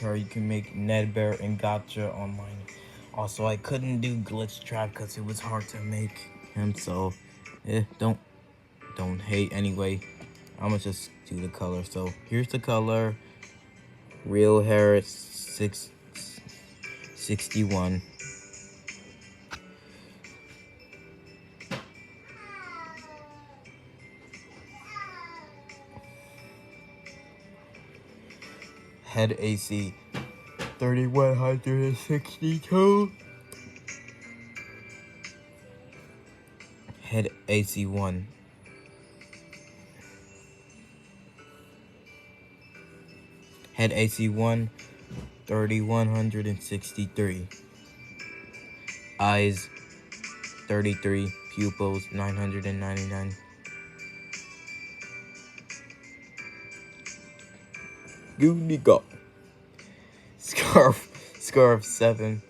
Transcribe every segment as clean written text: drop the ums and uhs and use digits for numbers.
How you can make Bear and gacha online. Also, I couldn't do glitch trap because it was hard to make him, so don't hate anyway. I'ma just do the color. So here's the color. Real hair is 61. Head AC 3162. Head AC 1. Head AC 1 3163. Eyes 33. Pupils 999. Unico. Scarf 7.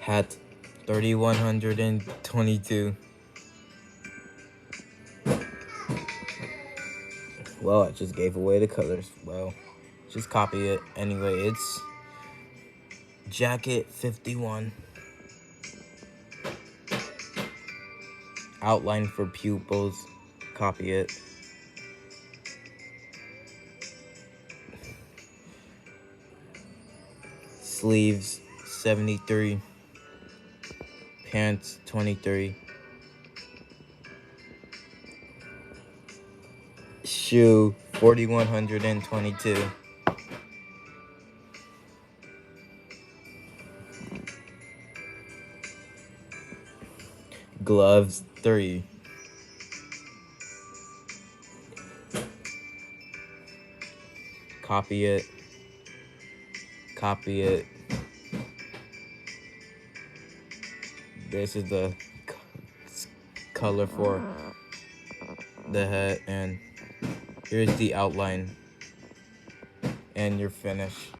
Hat 3122. Well, I just gave away the colors. Well, just copy it. Anyway, it's jacket 51. Outline for pupils. Copy it. Sleeves 73. Pants 23. Shoe 4122. Gloves 3. Copy it. Copy it. This is the color for the head, and here's the outline, and you're finished.